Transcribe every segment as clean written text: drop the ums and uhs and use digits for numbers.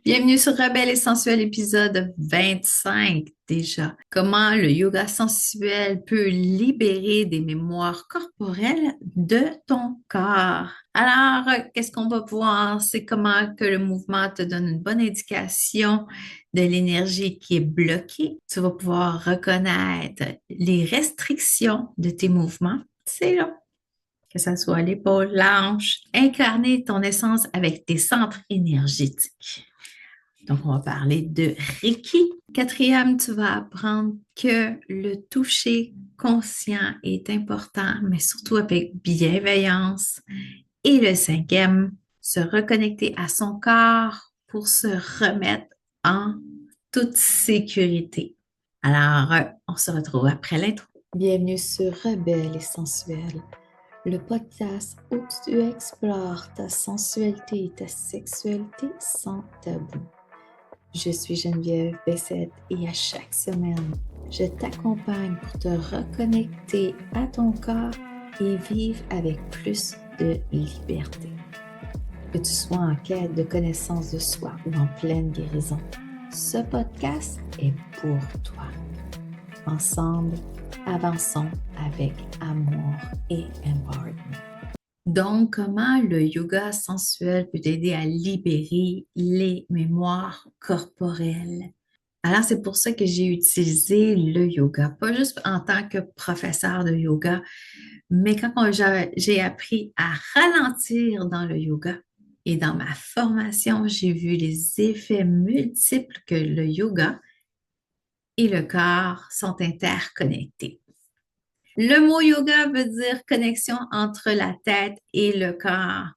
Bienvenue sur Rebelle et Sensuel, épisode 25 déjà. Comment le yoga sensuel peut libérer des mémoires corporelles de ton corps. Alors, qu'est-ce qu'on va voir? C'est comment que le mouvement te donne une bonne indication de l'énergie qui est bloquée. Tu vas pouvoir reconnaître les restrictions de tes mouvements. C'est là. Que ça soit l'épaule, l'hanche, incarner ton essence avec tes centres énergétiques. Donc, on va parler de Reiki. Quatrième, tu vas apprendre que le toucher conscient est important, mais surtout avec bienveillance. Et le cinquième, se reconnecter à son corps pour se remettre en toute sécurité. Alors, on se retrouve après l'intro. Bienvenue sur Rebelle et Sensuelle, le podcast où tu explores ta sensualité et ta sexualité sans tabou. Je suis Geneviève Bessette et à chaque semaine, je t'accompagne pour te reconnecter à ton corps et vivre avec plus de liberté. Que tu sois en quête de connaissance de soi ou en pleine guérison, ce podcast est pour toi. Ensemble, avançons avec amour et empowerment. Donc, comment le yoga sensuel peut t'aider à libérer les mémoires corporelles? Alors, c'est pour ça que j'ai utilisé le yoga, pas juste en tant que professeur de yoga, mais j'ai appris à ralentir dans le yoga et dans ma formation, j'ai vu les effets multiples que le yoga et le corps sont interconnectés. Le mot yoga veut dire connexion entre la tête et le corps.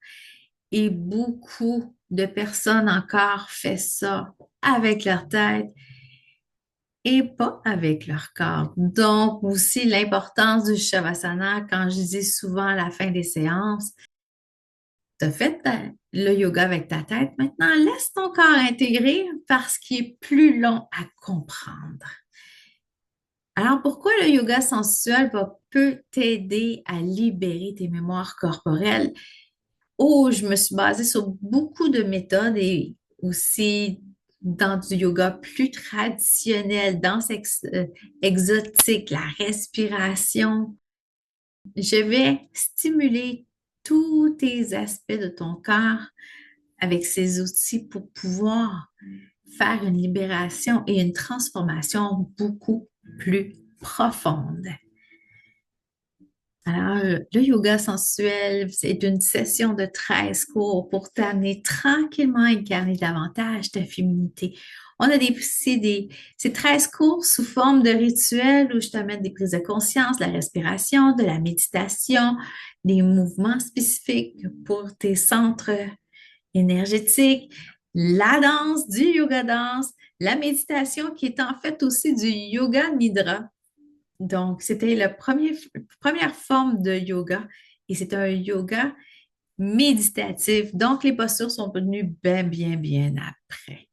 Et beaucoup de personnes encore font ça avec leur tête et pas avec leur corps. Donc, aussi l'importance du Shavasana, quand je dis souvent à la fin des séances, tu as fait le yoga avec ta tête, maintenant laisse ton corps intégrer parce qu'il est plus long à comprendre. Alors, pourquoi le yoga sensuel peut t'aider à libérer tes mémoires corporelles? Oh, je me suis basée sur beaucoup de méthodes et aussi dans du yoga plus traditionnel, danse exotique, la respiration. Je vais stimuler tous tes aspects de ton corps avec ces outils pour pouvoir faire une libération et une transformation beaucoup plus profonde. Alors, le yoga sensuel, c'est une session de 13 cours pour t'amener tranquillement à incarner davantage ta féminité. On a ces 13 cours sous forme de rituels où je t'amène des prises de conscience, de la respiration, de la méditation, des mouvements spécifiques pour tes centres énergétiques, la danse, du yoga danse, la méditation qui est en fait aussi du yoga nidra. Donc, c'était la première forme de yoga et c'est un yoga méditatif. Donc, les postures sont venues bien après.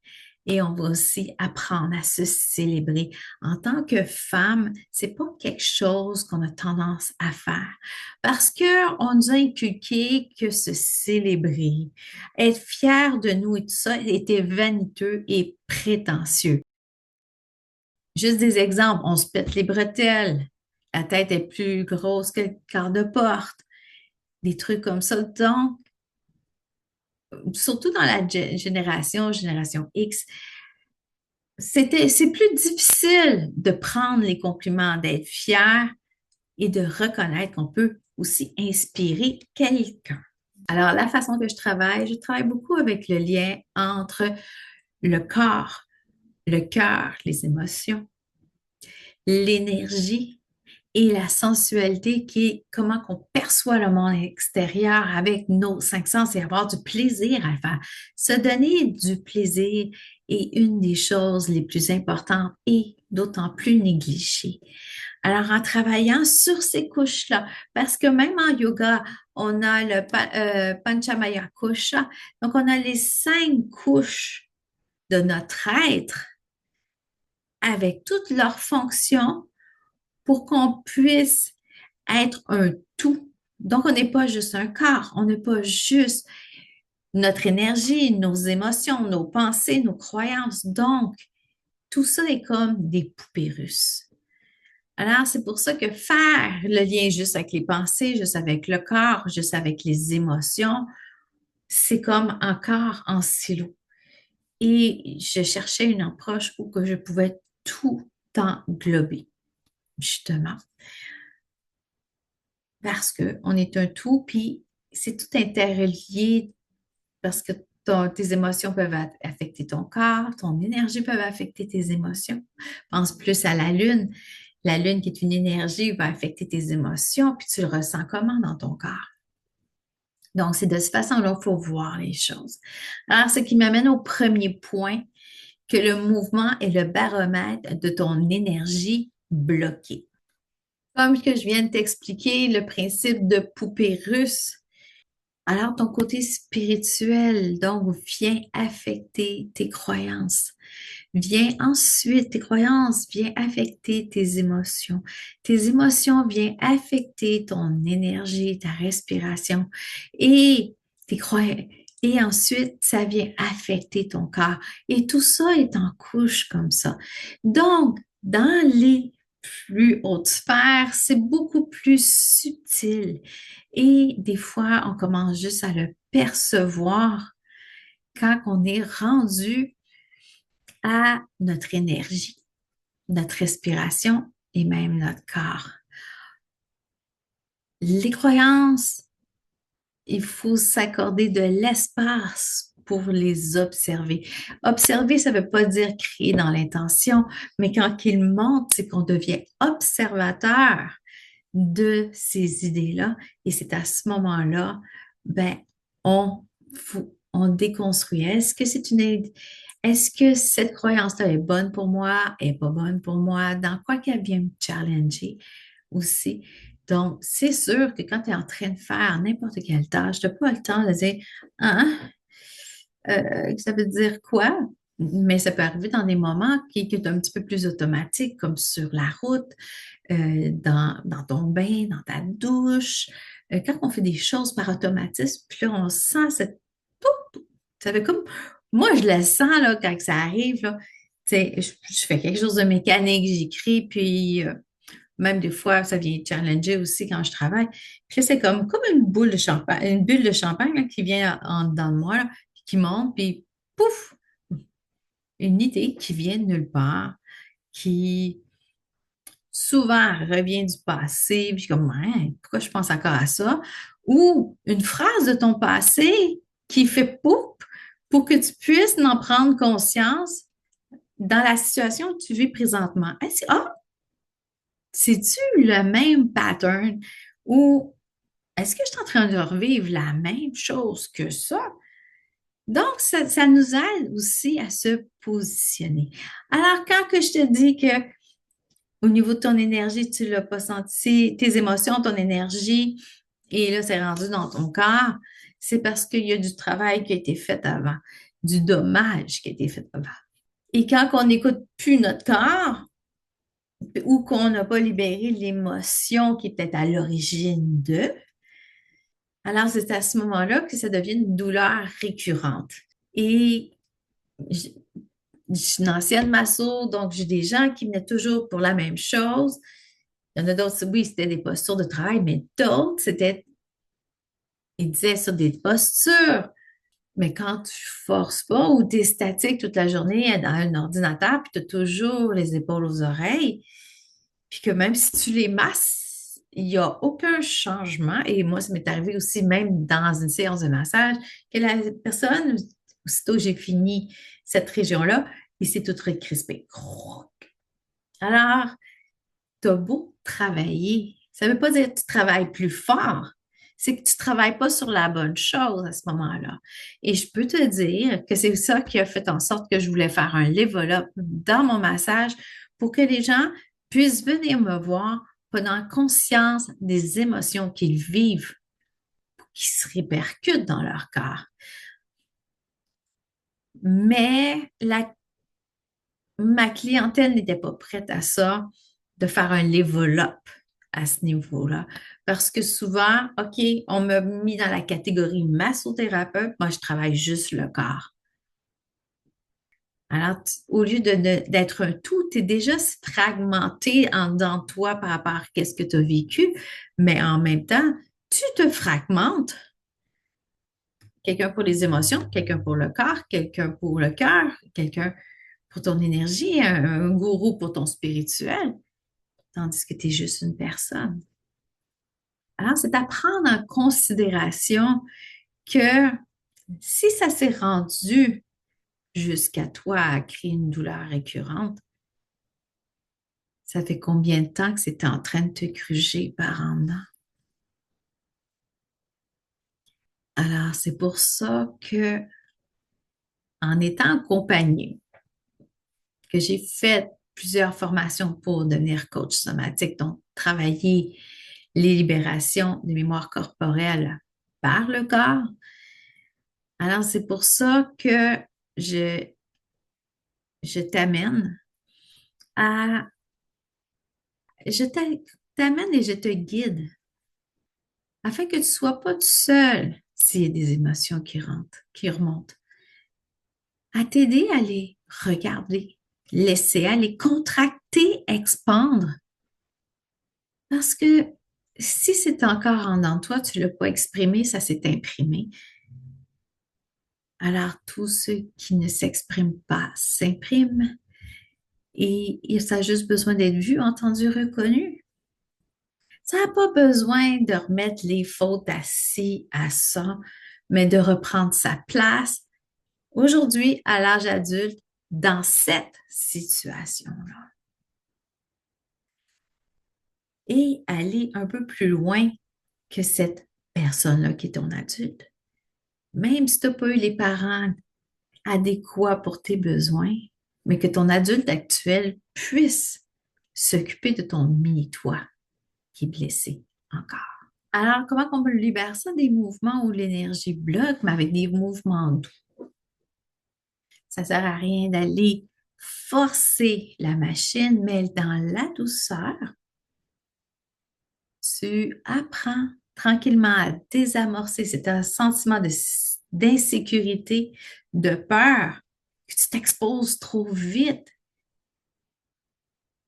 Et on va aussi apprendre à se célébrer. En tant que femme, c'est pas quelque chose qu'on a tendance à faire parce que on nous a inculqué que se célébrer, être fier de nous et tout ça était vaniteux et prétentieux. Juste des exemples, on se pète les bretelles, la tête est plus grosse que le quart de porte, des trucs comme ça. Donc, surtout dans la génération X, c'est plus difficile de prendre les compliments, d'être fier et de reconnaître qu'on peut aussi inspirer quelqu'un. Alors, la façon que je travaille beaucoup avec le lien entre le corps, le cœur, les émotions, l'énergie et la sensualité qui est comment qu'on perçoit le monde extérieur avec nos cinq sens et avoir du plaisir à le faire. Se donner du plaisir est une des choses les plus importantes et d'autant plus négligées. Alors, en travaillant sur ces couches-là, parce que même en yoga, on a le Panchamaya Kosha, donc on a les 5 couches de notre être avec toutes leurs fonctions pour qu'on puisse être un tout. Donc, on n'est pas juste un corps, on n'est pas juste notre énergie, nos émotions, nos pensées, nos croyances. Donc, tout ça est comme des poupées russes. Alors, c'est pour ça que faire le lien juste avec les pensées, juste avec le corps, juste avec les émotions, c'est comme encore en silo. Et je cherchais une approche où que je pouvais tout englober, justement, parce qu'on est un tout, puis c'est tout interrelié, parce que tes émotions peuvent affecter ton corps, ton énergie peut affecter tes émotions. Pense plus à la lune. La lune, qui est une énergie, va affecter tes émotions, puis tu le ressens comment dans ton corps. Donc, c'est de cette façon-là qu'il faut voir les choses. Alors, ce qui m'amène au premier point, que le mouvement est le baromètre de ton énergie bloquée. Comme que je viens de t'expliquer le principe de poupée russe, alors ton côté spirituel, donc, vient affecter tes croyances. Vient ensuite, tes croyances viennent affecter tes émotions. Tes émotions viennent affecter ton énergie, ta respiration et tes croyances. Et ensuite, ça vient affecter ton corps. Et tout ça est en couche comme ça. Donc, dans les plus hautes sphères, c'est beaucoup plus subtil. Et des fois, on commence juste à le percevoir quand on est rendu à notre énergie, notre respiration et même notre corps. Les croyances, il faut s'accorder de l'espace pour les observer. Observer, ça ne veut pas dire créer dans l'intention, mais quand ils montent, c'est qu'on devient observateur de ces idées-là. Et c'est à ce moment-là, ben, on, on déconstruit. Est-ce que cette croyance-là est bonne pour moi, est pas bonne pour moi? Dans quoi qu'elle vient me challenger aussi? Donc, c'est sûr que quand tu es en train de faire n'importe quelle tâche, tu n'as pas le temps de dire, hein, ça veut dire quoi? Mais ça peut arriver dans des moments qui sont un petit peu plus automatiques, comme sur la route, dans ton bain, dans ta douche, quand on fait des choses par automatisme, puis là, on sent cette... Poup! Ça fait comme... Moi, je le sens, là, quand ça arrive, là. Tu sais, je fais quelque chose de mécanique, j'écris, puis même des fois, ça vient challenger aussi quand je travaille. Puis là, c'est comme une boule de champagne, une bulle de champagne là, qui vient en dedans de moi, là, puis qui monte, puis pouf! Une idée qui vient de nulle part, qui souvent revient du passé, puis comme, hein, pourquoi je pense encore à ça? Ou une phrase de ton passé qui fait poup pour que tu puisses en prendre conscience dans la situation que tu vis présentement. Ah, c'est-tu le même pattern ou est-ce que je suis en train de revivre la même chose que ça? Donc, ça nous aide aussi à se positionner. Alors, quand que je te dis que au niveau de ton énergie, tu l'as pas senti, tes émotions, ton énergie, et là, c'est rendu dans ton corps, c'est parce qu'il y a du travail qui a été fait avant, du dommage qui a été fait avant. Et quand on n'écoute plus notre corps, ou qu'on n'a pas libéré l'émotion qui est peut-être à l'origine de, alors c'est à ce moment-là que ça devient une douleur récurrente. Et je, je suis une ancienne masso, donc j'ai des gens qui venaient toujours pour la même chose. Il y en a d'autres, oui, c'était des postures de travail, mais d'autres, ils disaient sur des postures. Mais quand tu forces pas ou tu es statique toute la journée dans un ordinateur, puis tu as toujours les épaules aux oreilles, puis que même si tu les masses, il n'y a aucun changement. Et moi, ça m'est arrivé aussi même dans une séance de massage, que la personne, aussitôt que j'ai fini cette région-là, il s'est tout recrispé. Alors, tu as beau travailler, ça ne veut pas dire que tu travailles plus fort, c'est que tu ne travailles pas sur la bonne chose à ce moment-là. Et je peux te dire que c'est ça qui a fait en sorte que je voulais faire un level up dans mon massage pour que les gens puissent venir me voir prenant conscience des émotions qu'ils vivent, qui se répercutent dans leur corps. Mais ma clientèle n'était pas prête à ça, de faire un level up. à ce niveau-là. Parce que souvent, OK, on m'a mis dans la catégorie massothérapeute, moi, je travaille juste le corps. Alors, au lieu d'être un tout, tu es déjà fragmenté en dedans de toi par rapport à ce que tu as vécu, mais en même temps, tu te fragmentes. Quelqu'un pour les émotions, quelqu'un pour le corps, quelqu'un pour le cœur, quelqu'un pour ton énergie, un gourou pour ton spirituel, tandis que tu es juste une personne. Alors, c'est à prendre en considération que si ça s'est rendu jusqu'à toi à créer une douleur récurrente, ça fait combien de temps que c'est en train de te gruger par en dedans? Alors, c'est pour ça que, en étant accompagnée, que j'ai fait plusieurs formations pour devenir coach somatique, donc travailler les libérations des mémoires corporelles par le corps. Alors, c'est pour ça que je, je t'amène à, je t'amène et je te guide afin que tu ne sois pas tout seul s'il y a des émotions qui remontent, à t'aider à les regarder, laisser aller, contracter, expandre. Parce que si c'est encore en dedans de toi, tu ne l'as pas exprimé, ça s'est imprimé. Alors, tout ce qui ne s'exprime pas s'imprime et ça a juste besoin d'être vu, entendu, reconnu. Ça n'a pas besoin de remettre les fautes à ci, à ça, mais de reprendre sa place aujourd'hui, à l'âge adulte, dans cette situation-là. Et aller un peu plus loin que cette personne-là qui est ton adulte. Même si tu n'as pas eu les parents adéquats pour tes besoins, mais que ton adulte actuel puisse s'occuper de ton mini-toi qui est blessé encore. Alors, comment on libère ça? Des mouvements où l'énergie bloque, mais avec des mouvements doux. Ça ne sert à rien d'aller forcer la machine, mais dans la douceur, tu apprends tranquillement à désamorcer cet un sentiment d'insécurité, de peur, que tu t'exposes trop vite.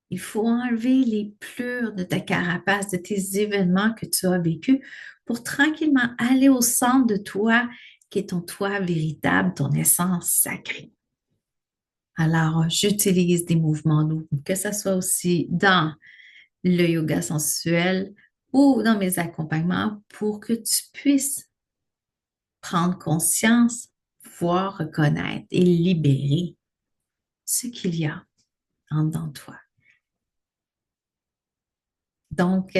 Il faut enlever les pleurs de ta carapace, de tes événements que tu as vécus pour tranquillement aller au centre de toi, qui est ton toi véritable, ton essence sacrée. Alors, j'utilise des mouvements doux, que ce soit aussi dans le yoga sensuel ou dans mes accompagnements pour que tu puisses prendre conscience, voir, reconnaître et libérer ce qu'il y a en dedans de toi. Donc,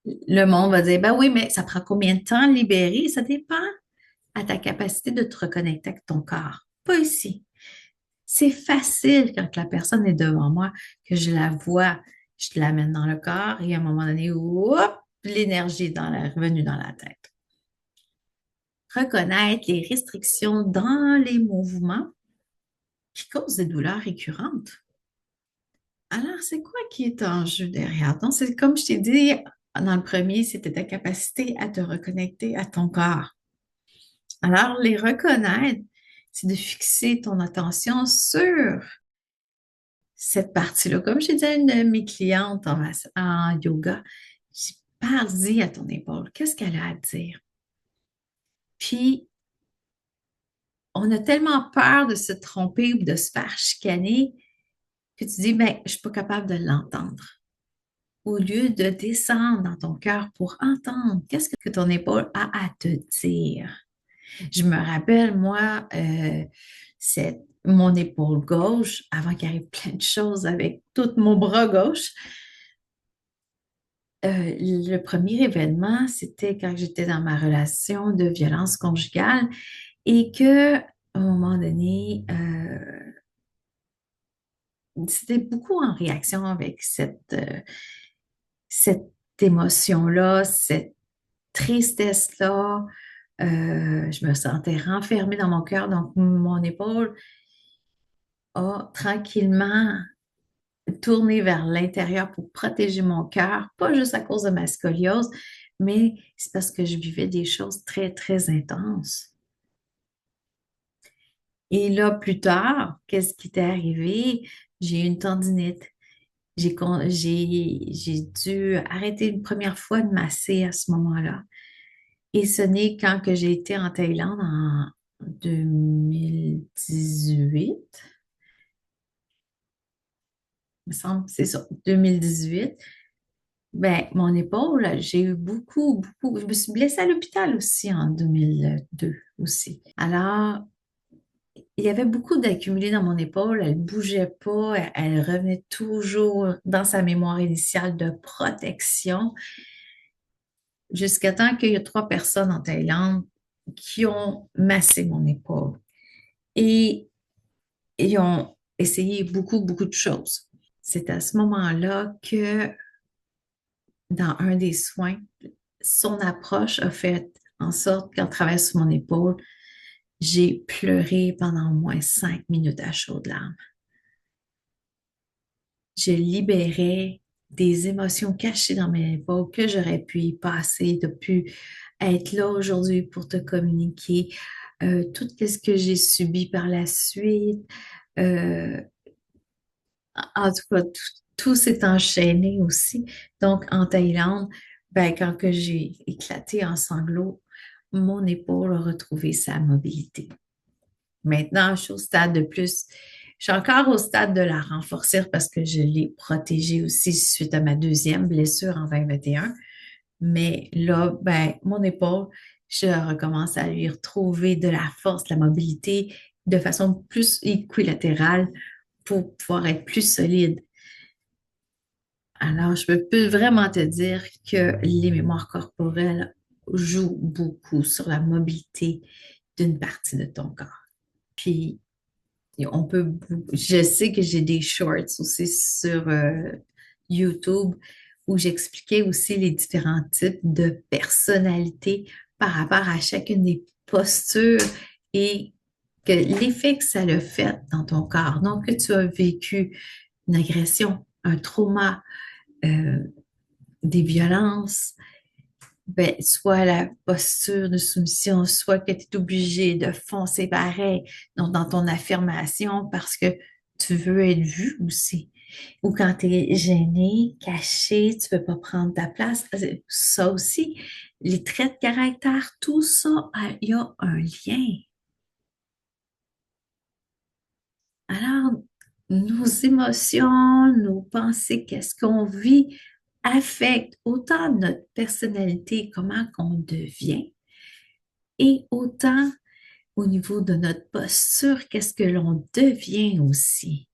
le monde va dire, ben oui, mais ça prend combien de temps à libérer? Ça dépend à ta capacité de te reconnecter avec ton corps. Pas ici. C'est facile quand la personne est devant moi, que je la vois, je l'amène dans le corps et à un moment donné, hop, l'énergie est revenue dans la tête. Reconnaître les restrictions dans les mouvements qui causent des douleurs récurrentes. Alors, c'est quoi qui est en jeu derrière? Donc, c'est comme je t'ai dit dans le premier, c'était ta capacité à te reconnecter à ton corps. Alors, les reconnaître, c'est de fixer ton attention sur cette partie-là. Comme j'ai dit à une de mes clientes en yoga, je dis, parle-y à ton épaule. Qu'est-ce qu'elle a à dire? Puis, on a tellement peur de se tromper ou de se faire chicaner que tu dis, ben, je suis pas capable de l'entendre. Au lieu de descendre dans ton cœur pour entendre qu'est-ce que ton épaule a à te dire. Je me rappelle, moi, c'est mon épaule gauche, avant qu'il arrive plein de choses avec tout mon bras gauche. Le premier événement, c'était quand j'étais dans ma relation de violence conjugale et que, à un moment donné, c'était beaucoup en réaction avec cette émotion-là, cette tristesse-là. Je me sentais renfermée dans mon cœur, donc mon épaule a tranquillement tourner vers l'intérieur pour protéger mon cœur, pas juste à cause de ma scoliose, mais c'est parce que je vivais des choses très, très intenses. Et là, plus tard, qu'est-ce qui t'est arrivé? J'ai eu une tendinite. J'ai dû arrêter une première fois de masser à ce moment-là. Et ce n'est quand que j'ai été en Thaïlande en 2018, il me semble, c'est ça, 2018. Ben, mon épaule, j'ai eu beaucoup. Je me suis blessée à l'hôpital aussi en 2002 aussi. Alors, il y avait beaucoup d'accumulé dans mon épaule. Elle bougeait pas. Elle revenait toujours dans sa mémoire initiale de protection jusqu'à temps qu'il y ait trois personnes en Thaïlande qui ont massé mon épaule et ils ont essayé beaucoup de choses. C'est à ce moment-là que dans un des soins, son approche a fait en sorte qu'en travaillant sur mon épaule, j'ai pleuré pendant au moins 5 minutes à chaudes larmes. Je libérais des émotions cachées dans mes épaules que j'aurais pu y passer, de pu être là aujourd'hui pour te communiquer tout ce que j'ai subi par la suite. Euh, En tout cas, tout s'est enchaîné aussi. Donc, en Thaïlande, ben, quand que j'ai éclaté en sanglots, mon épaule a retrouvé sa mobilité. Maintenant, je suis au stade de plus. Je suis encore au stade de la renforcer parce que je l'ai protégée aussi suite à ma deuxième blessure en 2021. Mais là, ben, mon épaule, je recommence à lui retrouver de la force, de la mobilité de façon plus équilatérale pour pouvoir être plus solide. Alors, je peux vraiment te dire que les mémoires corporelles jouent beaucoup sur la mobilité d'une partie de ton corps. Puis, je sais que j'ai des shorts aussi sur YouTube où j'expliquais aussi les différents types de personnalités par rapport à chacune des postures et que l'effet que ça a fait dans ton corps. Donc, que tu as vécu une agression, un trauma, euh, des violences, ben, soit la posture de soumission, soit que tu es obligé de foncer pareil donc dans ton affirmation parce que tu veux être vu aussi. Ou quand tu es gêné, caché, tu ne veux pas prendre ta place. Ça aussi, les traits de caractère, tout ça, il y a un lien. Alors, nos émotions, nos pensées, qu'est-ce qu'on vit, affectent autant notre personnalité, comment qu'on devient, et autant au niveau de notre posture, qu'est-ce que l'on devient aussi.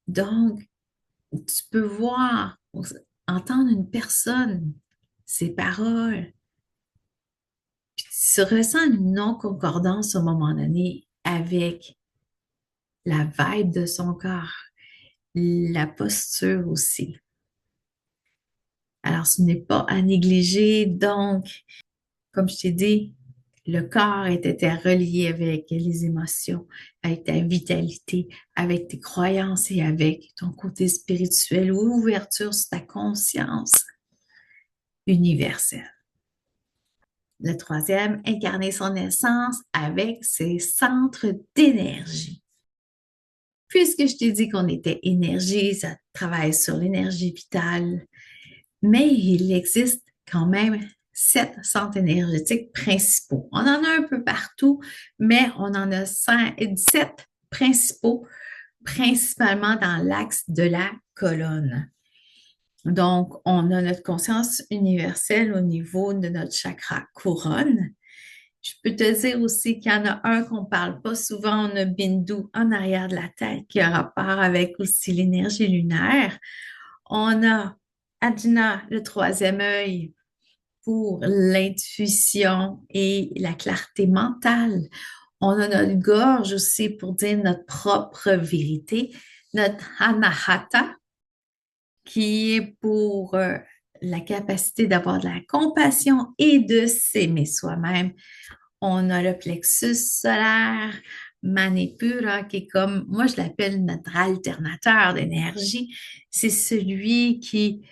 Donc, tu peux voir, entendre une personne, ses paroles, puis tu ressens une non-concordance au moment donné avec la vibe de son corps, la posture aussi. Alors, ce n'est pas à négliger. Donc, comme je t'ai dit, le corps était relié avec les émotions, avec ta vitalité, avec tes croyances et avec ton côté spirituel ou ouverture sur ta conscience universelle. Le troisième, incarner son essence avec ses centres d'énergie. Puisque je t'ai dit qu'on était énergie, ça travaille sur l'énergie vitale, mais il existe quand même 7 centres énergétiques principaux. On en a un peu partout, mais on en a 7 principaux, principalement dans l'axe de la colonne. Donc, on a notre conscience universelle au niveau de notre chakra couronne. Je peux te dire aussi qu'il y en a un qu'on ne parle pas souvent, on a Bindu en arrière de la tête qui a rapport avec aussi l'énergie lunaire. On a Ajna, le troisième œil, pour l'intuition et la clarté mentale. On a notre gorge aussi pour dire notre propre vérité. Notre Anahata, qui est pour la capacité d'avoir de la compassion et de s'aimer soi-même. On a le plexus solaire, Manipura, qui est comme, moi je l'appelle notre alternateur d'énergie. C'est celui qui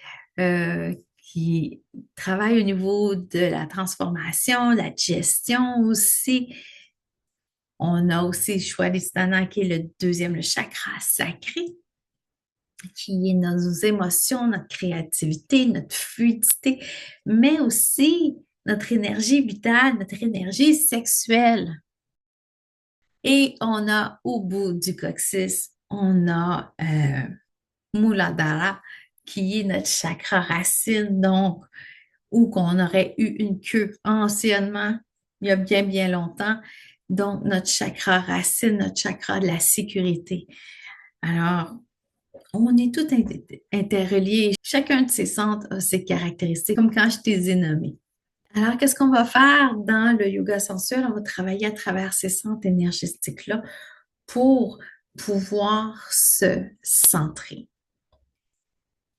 travaille au niveau de la transformation, la gestion aussi. On a aussi Shwaristanha qui est le deuxième, le chakra sacré, qui est nos émotions, notre créativité, notre fluidité, mais aussi notre énergie vitale, notre énergie sexuelle. Et on a au bout du coccyx, on a Muladhara, qui est notre chakra racine, donc, où qu'on aurait eu une queue anciennement, il y a bien, bien longtemps. Donc, notre chakra racine, notre chakra de la sécurité. Alors, on est tous interreliés. Chacun de ces centres a ses caractéristiques, comme quand je t'ai nommé. Alors, qu'est-ce qu'on va faire dans le yoga sensuel? On va travailler à travers ces centres énergétiques-là pour pouvoir se centrer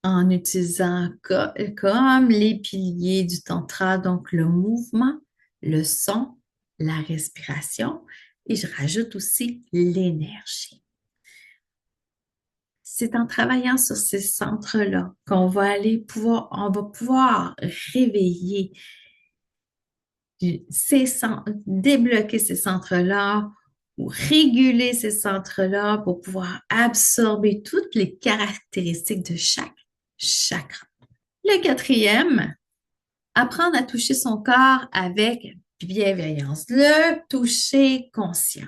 en utilisant comme les piliers du tantra, donc le mouvement, le son, la respiration et je rajoute aussi l'énergie. C'est en travaillant sur ces centres-là qu'on va on va pouvoir réveiller débloquer ces centres-là ou réguler ces centres-là pour pouvoir absorber toutes les caractéristiques de chaque chakra. Le quatrième, apprendre à toucher son corps avec bienveillance. Le toucher conscient.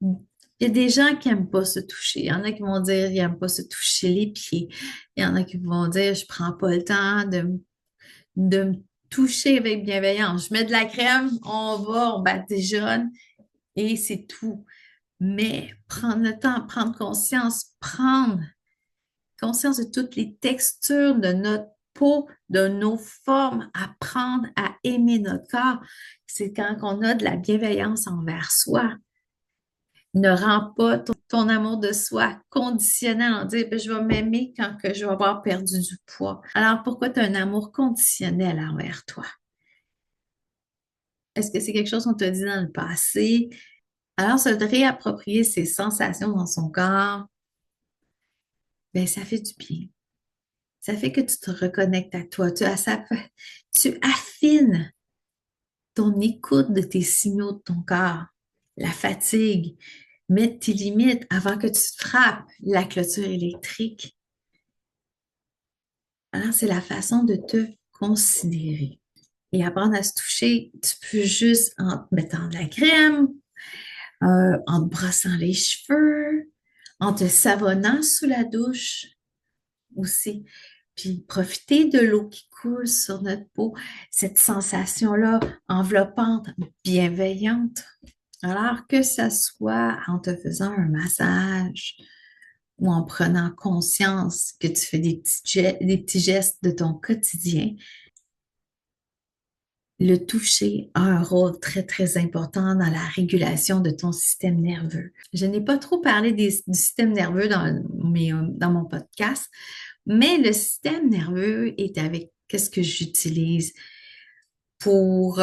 Il y a des gens qui n'aiment pas se toucher. Il y en a qui vont dire qu'ils n'aiment pas se toucher les pieds. Il y en a qui vont dire je prends pas le temps de me toucher avec bienveillance. Je mets de la crème, on badigeonne et c'est tout. Mais prendre le temps, prendre conscience de toutes les textures de notre peau, de nos formes, apprendre à aimer notre corps. C'est quand on a de la bienveillance envers soi. Ne rends pas ton amour de soi conditionnel en disant je vais m'aimer quand que je vais avoir perdu du poids. Alors pourquoi tu as un amour conditionnel envers toi? Est-ce que c'est quelque chose qu'on t'a dit dans le passé? Alors, se réapproprier ses sensations dans son corps, ben, ça fait du bien. Ça fait que tu te reconnectes à toi. Tu affines ton écoute de tes signaux de ton corps, la fatigue, mettre tes limites avant que tu te frappes la clôture électrique. Alors, c'est la façon de te considérer. Et apprendre à se toucher, tu peux juste en te mettant de la crème, en te brossant les cheveux, en te savonnant sous la douche aussi. Puis profiter de l'eau qui coule sur notre peau, cette sensation-là enveloppante, bienveillante. Alors que ça soit en te faisant un massage ou en prenant conscience que tu fais des petits gestes de ton quotidien, le toucher a un rôle très, très important dans la régulation de ton système nerveux. Je n'ai pas trop parlé du système nerveux dans mon podcast, mais le système nerveux est avec qu'est-ce que j'utilise pour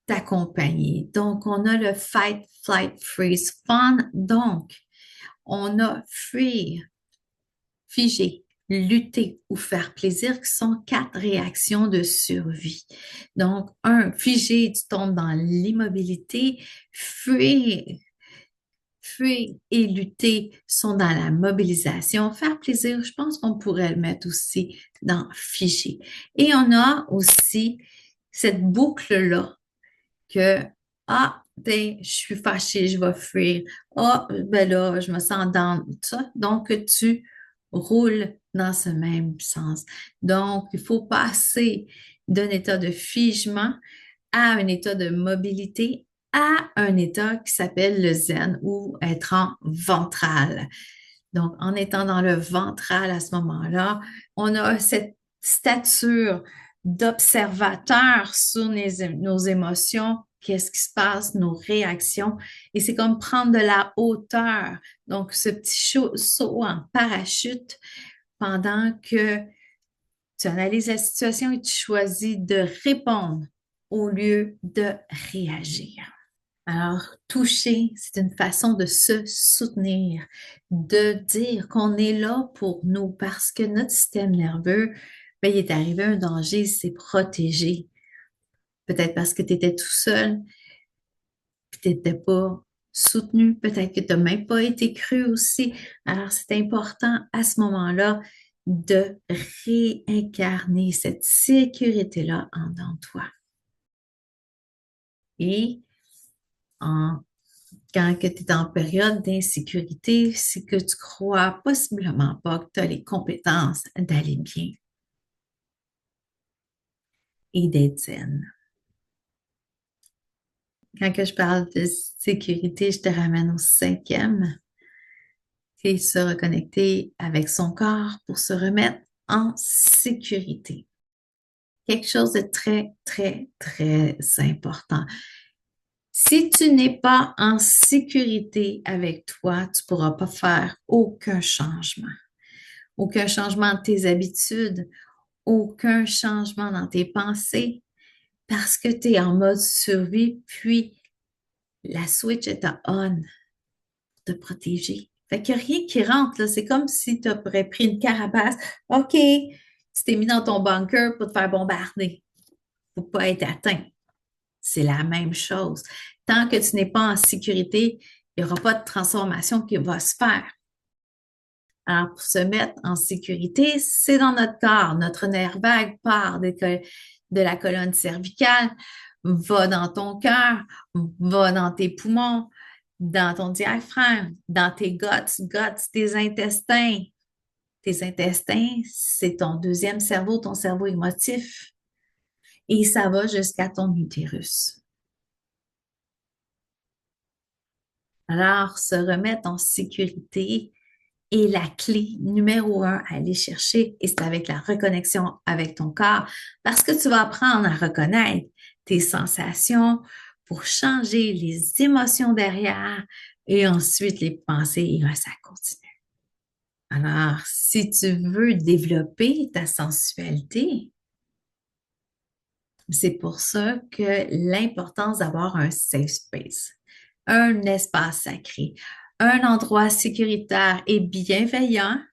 t'accompagner. Donc, on a le fight, flight, freeze, fawn. Donc, on a fuir, figer, lutter ou faire plaisir, qui sont 4 réactions de survie. Donc, figer, tu tombes dans l'immobilité, fuir et lutter sont dans la mobilisation. Faire plaisir, je pense qu'on pourrait le mettre aussi dans figer. Et on a aussi cette boucle-là que, je suis fâchée, je vais fuir. Ben là, je me sens dans ça. Donc, tu roules dans ce même sens. Donc, il faut passer d'un état de figement à un état de mobilité, à un état qui s'appelle le zen ou être en ventral. Donc, en étant dans le ventral à ce moment-là, on a cette stature d'observateur sur nos émotions, qu'est-ce qui se passe, nos réactions. Et c'est comme prendre de la hauteur. Donc, ce petit saut en parachute pendant que tu analyses la situation et tu choisis de répondre au lieu de réagir. Alors, toucher, c'est une façon de se soutenir, de dire qu'on est là pour nous parce que notre système nerveux, ben, il est arrivé un danger, il s'est protégé. Peut-être parce que tu étais tout seul, puis tu n'étais pas soutenu, peut-être que tu n'as même pas été cru aussi. Alors, c'est important à ce moment-là de réincarner cette sécurité-là en dans toi. Et en quand tu es en période d'insécurité, c'est que tu crois possiblement pas que tu as les compétences d'aller bien et d'être zen. Quand que je parle de sécurité, je te ramène au cinquième, qui est se reconnecter avec son corps pour se remettre en sécurité. Quelque chose de très, très, très important. Si tu n'es pas en sécurité avec toi, tu ne pourras pas faire aucun changement. Aucun changement de tes habitudes, aucun changement dans tes pensées parce que tu es en mode survie, puis la switch est à on pour te protéger. Fait qu'il n'y a rien qui rentre, là. C'est comme si tu aurais pris une carapace. OK, tu t'es mis dans ton bunker pour te faire bombarder, pour pas être atteint. C'est la même chose. Tant que tu n'es pas en sécurité, il n'y aura pas de transformation qui va se faire. Alors, pour se mettre en sécurité, c'est dans notre corps. Notre nerf vague part de la colonne cervicale, va dans ton cœur, va dans tes poumons, dans ton diaphragme, dans tes guts, tes intestins. Tes intestins, c'est ton deuxième cerveau, ton cerveau émotif. Et ça va jusqu'à ton utérus. Alors, se remettre en sécurité, et la clé numéro un à aller chercher, et c'est avec la reconnexion avec ton corps, parce que tu vas apprendre à reconnaître tes sensations pour changer les émotions derrière et ensuite les pensées, et là, ça continue. Alors, si tu veux développer ta sensualité, c'est pour ça que l'importance d'avoir un safe space, un espace sacré, un endroit sécuritaire et bienveillant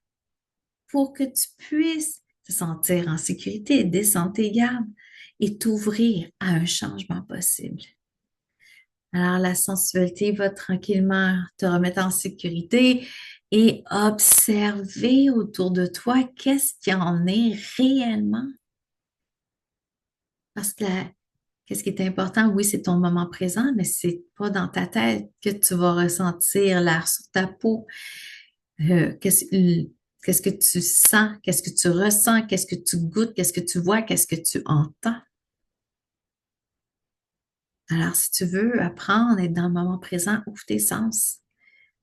pour que tu puisses te sentir en sécurité, descendre tes gardes et t'ouvrir à un changement possible. Alors, la sensualité va tranquillement te remettre en sécurité et observer autour de toi qu'est-ce qu'il y en est réellement. Parce que qu'est-ce qui est important, oui, c'est ton moment présent, mais c'est pas dans ta tête que tu vas ressentir l'air sur ta peau. Qu'est-ce que tu sens? Qu'est-ce que tu ressens? Qu'est-ce que tu goûtes? Qu'est-ce que tu vois? Qu'est-ce que tu entends? Alors, si tu veux apprendre à être dans le moment présent, ouvre tes sens.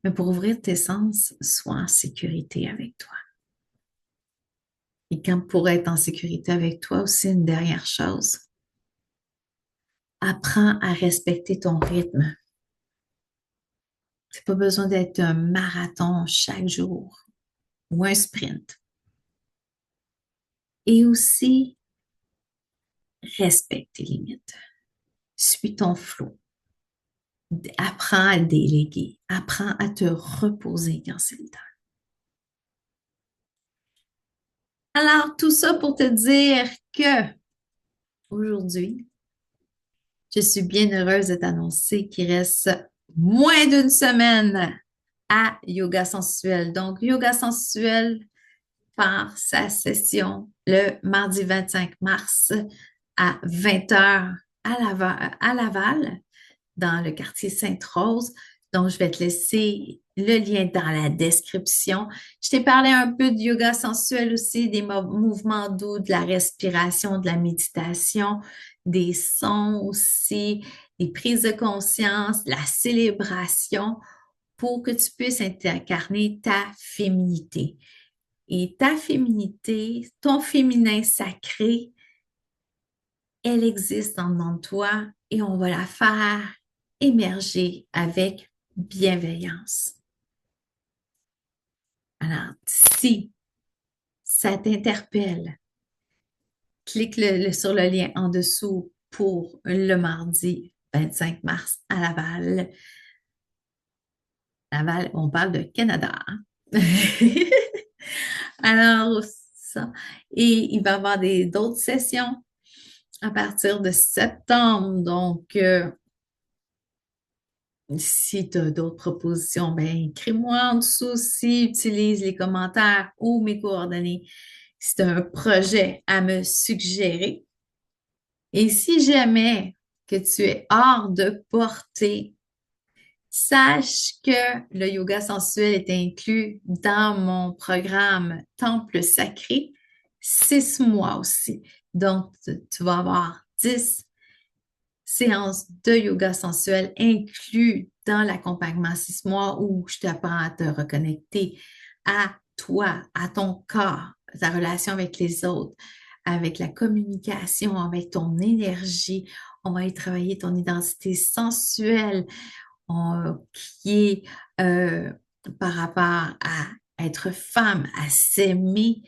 Mais pour ouvrir tes sens, sois en sécurité avec toi. Et quand pour être en sécurité avec toi, aussi une dernière chose, apprends à respecter ton rythme. C'est pas besoin d'être un marathon chaque jour ou un sprint. Et aussi, respecte tes limites. Suis ton flot. Apprends à déléguer. Apprends à te reposer quand c'est le temps. Alors, tout ça pour te dire que aujourd'hui, je suis bien heureuse de t'annoncer qu'il reste moins d'une semaine à Yoga Sensuel. Donc, Yoga Sensuel par sa session le mardi 25 mars à 20 heures à Laval, dans le quartier Sainte-Rose. Donc, je vais te laisser le lien dans la description. Je t'ai parlé un peu de yoga sensuel aussi, des mouvements doux, de la respiration, de la méditation, des sons aussi, des prises de conscience, la célébration pour que tu puisses incarner ta féminité. Et ta féminité, ton féminin sacré, elle existe en dedans de toi et on va la faire émerger avec bienveillance. Alors, si ça t'interpelle, clique sur le lien en dessous pour le mardi 25 mars à Laval. Laval, on parle de Canada, hein? Alors, ça. Et il va y avoir d'autres sessions à partir de septembre. Donc, si tu as d'autres propositions, ben écris-moi en dessous aussi, utilise les commentaires ou mes coordonnées. Si tu as un projet à me suggérer. Et si jamais que tu es hors de portée, sache que le yoga sensuel est inclus dans mon programme Temple sacré, 6 mois aussi. Donc, tu vas avoir 10 séances de yoga sensuel inclus dans l'accompagnement 6 mois où je t'apprends à te reconnecter à toi, à ton corps, ta relation avec les autres, avec la communication, avec ton énergie. On va y travailler ton identité sensuelle qui est par rapport à être femme, à s'aimer,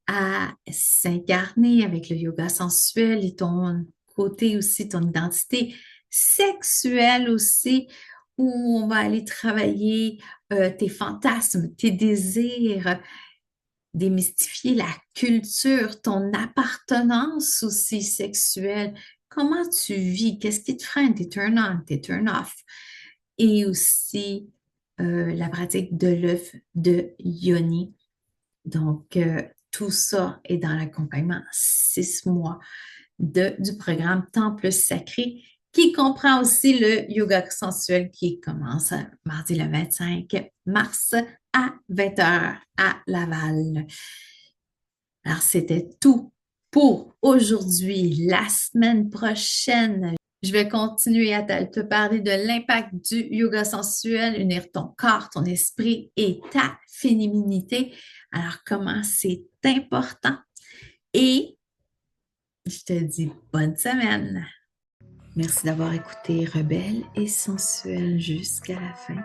à s'incarner avec le yoga sensuel et ton côté aussi, ton identité sexuelle aussi, où on va aller travailler tes fantasmes, tes désirs, démystifier la culture, ton appartenance aussi sexuelle. Comment tu vis? Qu'est-ce qui te freine? Tes turn-on, tes turn-off? Et aussi la pratique de l'œuf de Yoni. Donc, tout ça est dans l'accompagnement 6 mois du programme Temple sacré qui comprend aussi le yoga sensuel qui commence mardi le 25 mars à 20h à Laval. Alors, c'était tout pour aujourd'hui. La semaine prochaine, je vais continuer à te parler de l'impact du yoga sensuel, unir ton corps, ton esprit et ta féminité. Alors, comment c'est important. Et je te dis bonne semaine. Merci d'avoir écouté Rebelle et sensuelle jusqu'à la fin.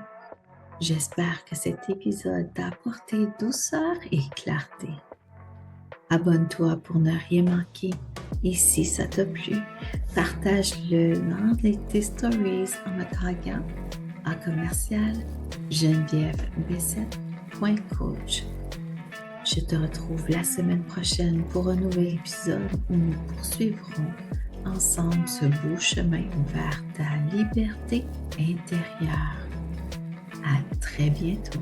J'espère que cet épisode t'a apporté douceur et clarté. Abonne-toi pour ne rien manquer. Et si ça t'a plu, partage-le dans tes stories en me taguant en commercial genevièvebessette.coach. Je te retrouve la semaine prochaine pour un nouvel épisode où nous poursuivrons ensemble ce beau chemin vers ta liberté intérieure. À très bientôt.